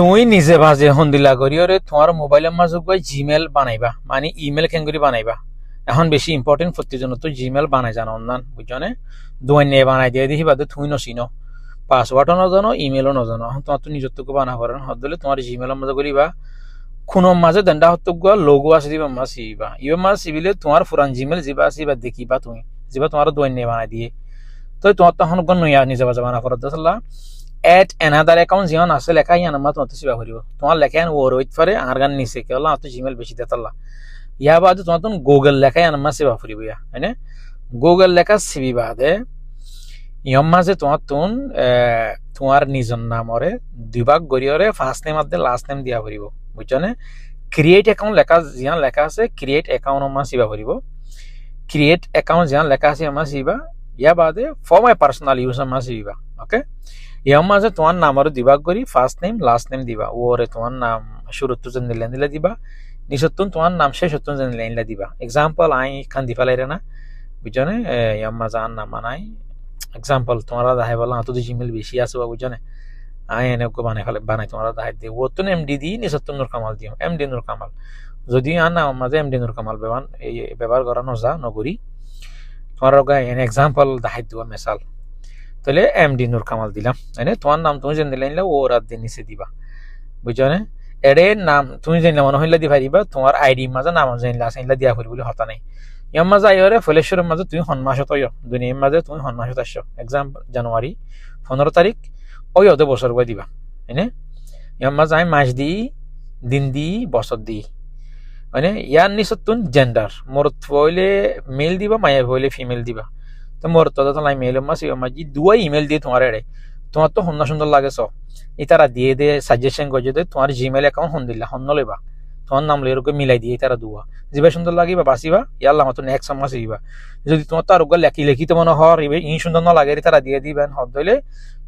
তুমি নিজে বাজে হন্দিলা করি ওরে তোমার মোবাইলের মাঝে গিয়ে জিমেল বানাইবা মানে ইমেল কেন করে বানাইবা এখন বেশি ইম্পর্টেন্ট প্রত্যেক জন তো জিমেল বানাই জানো অন্যান বুঝছো দুই নিয়ে বানাই দিয়ে দেখি বাদে তুমি নচিনো পাসওয়ার্ডও নজানো ইমেলও নজানো এখন তোমার তো নিজের তো বানা পারেন হলে তোমার জিমেলের মাঝে করিবা খুনোর মাঝে দণ্ডা হতো লোগো আছে দিবা মা চিবিবা ইবে মা চিবিলে তোমার পুরান জিমেল যিবা চিবা দেখিবা তুমি যিবা তোমার দুই নিয়ে বানাই দিয়ে তো তোমার তখন নয়া নিজে বাজে বানা করার দরকার এট এনাদার অ্যাকাউন্ট যেমন আছে লেখা ইয়ান আমার তোমার চিবা করিব তোমার লেখা ওর ওইট পারে আর গান নিচে কেবল তো জিমেল বেশি দেতাল্লা ইয়া বাদে তোমার তখন গুগল লেখা ইয়ান আমার চিবা করিব ইয়া হয় না গুগল লেখা চিবি বাদে ইয়ম মাঝে তোমার নিজের নামরে দুভাগ গড়িয়রে ফার্স্ট নেম আদে লাস্ট নেম দিয়া করিব বুঝছো না ক্রিয়েট অ্যাকাউন্ট লেখা যিমান লেখা আছে ক্রিয়েট অ্যাকাউন্ট আমার চিবা করিব ক্রিয়েট অ্যাকাউন্ট যিমান লেখা আছে আমার চিবা ইয়া বাদে ফর মাই পার্সোনাল ইউজ আমার চিবা ওকে ইয়ার মাঝে তোমার নামর দিবা করি ফার্স্ট নেম লাস্ট নেম দিবা ওরে তোমার নাম শুরুত যেন দিলে দিবা নিচতুন তোমার নাম শেষতুন যেন দিলে দিবা এক্সাম্পল আই খান দি ফেলাই না বুঝছো না ইয়ার মাঝে আর নাম নাই এক্সাম্পল তোমরা দেখাই বললাম তো জিমেল বেশি আছে বুঝছো না আই এনে বানাই তোমরা দেখাই দিয়ে ও তো এমডি দি নিচতুন নূর কামাল দিও এমডি নূর কামাল যদি আর নাম মাঝে এমডি নূর কামাল ব্যবহার করা নজা নগরী তোমার এনে এক্সাম্পল দেখাই দিব মেসাল তাহলে এমডি নূর কামাল দিলাম মানে তোমার নাম তুমি যেন দিলে ও রাত দিয়ে নিচে দিবা বুঝছো না এরে নাম তুমি জানলে মনে হইলে দিবা দিবা তোমার আইডি মাঝে নাম জানলে আসলে দিয়া করি বলে হতা নাই ইয়ার মাঝে আইরে ফলেশ্বরের মাঝে তুমি হন্মাসত দুনিয়ার মাঝে তুমি হন্মাসত আসছো এক্সাম্পল জানুয়ারি 15 তারিখ ওই ওদের বছর বই দিবা হ্যাঁ ইয়ার মাঝে আমি মাস দিই দিন দিই বছর দিই মানে ইয়ার নিচত তুমি জেন্ডার মোর হইলে মেল দিবা মায়ের হইলে ফিমেল দিবা তো মোর তো লাই মেল মাসি মাঝি দুই ইমেল দিয়ে তোমার এড়ে তোমার তো সুন্দর সুন্দর লাগে সব ইতারা দিয়ে দে সাজেশন করে দে তোমার জিমেল অ্যাকাউন্ট হন দিলা হন লইবা তোমার নাম এরকম মিলাই দিয়ে তারা দুয়া যিবা সুন্দর লাগিবা বাঁচিবা ইয়াল্লা মতো নেক্সট মাস দিবা যদি তোমার তো আর লেখি লেখিতে মনে হর ই সুন্দর না লাগে তারা দিয়ে দিবেন হদ দইলে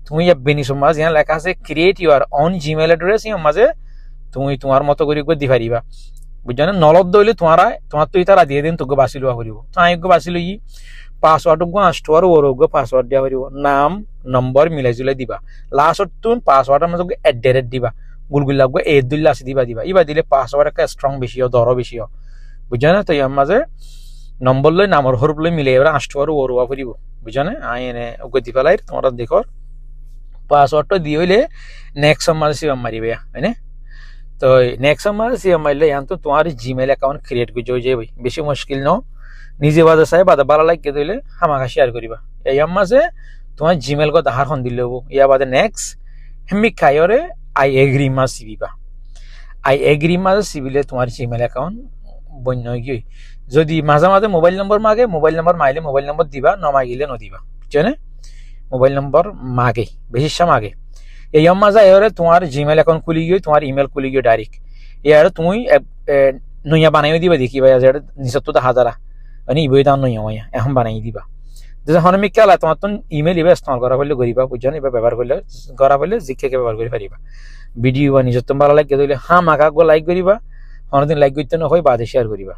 তুমি বেনি সমাজ ইয়া লেখা আছে create your own Gmail address ইয়ার মাঝে তুমি তোমার মতো করে দি পারিবা বুঝছো না নলদ দইলে তোমার তো তারা দিয়ে দিন তোকে বাঁচি লওয়া করিব তো আমি বাঁচিল ই পাসওয়ার্ড আসতো ওর পাসওয়ার্ড দিয়া পারিব নাম নম্বর মিলাই জুলাই দিবা লাস্টত তুমি পাসওয়ার্ডের মাঝে এট দিবা গুলগুল লাগবে এট দুল্লা আছে দিবা ইবা দিলে পাসওয়ার্ড একটা স্ট্রং বেশি দর বেশি বুঝছো না তো ইয়ার মাঝে নম্বর লই নামর হরুপ লই মিলাই এবার আসতো ওর করিব বুঝছো না আই এনে ওকে দি পেলাই তোমরা দেখো পাসওয়ার্ডটা দিয়ে হইলে নেক্সট মাঝে সিবাম মারিবে হয় না তো নেক্সট মাঝে সিবাম মারলে এখন তো তোমার জিমেল অ্যাকাউন্ট ক্রিয়েট করে যাবে বেশি মুশকিল ন নিজে বাজে চাই বাদে ভালো লাগে দিলে হামাখা শেয়ার করিবা এই মাঝে তোমার জিমেল কো দাহার খন দিলে হবো ইয়া বাদে নেক্সট হেমি খাইরে আই এগ্রি মাস চিবিবা আই এগ্রি মাস চিবিলে তোমার জিমেল অ্যাকাউন্ট বন্য গিয়ে যদি মাঝে মাঝে মোবাইল নম্বর মাগে মোবাইল নম্বর মাইলে মোবাইল নম্বর দিবা নমাগিলে নদিবা বুঝছো না মোবাইল নম্বর মাগে বেশি মাগে এই মাঝে এরে তোমার জিমেল অ্যাকাউন্ট খুলি গিয়ে তোমার ইমেল খুলি গিয়ে ডাইরেক্ট এর তুমি নইয়া বানাইও দিবা দেখিবা যেটা নিচত তো দেখা যারা মানে ইবই দাম নই হয় এখন বানাই দিবা যখন আমি কেলা তোমার তো ইমেল ইবা ইস্তেমাল করা হলে করিবা বুঝছো না এবার ব্যবহার করলে করা হলে জিকে ব্যবহার করে পারিবা ভিডিও বা নিজের তো ভালো লাগে দিলে মাখা লাইক করিবা অনেকদিন লাইক করতে না হয় বাদে শেয়ার করিবা।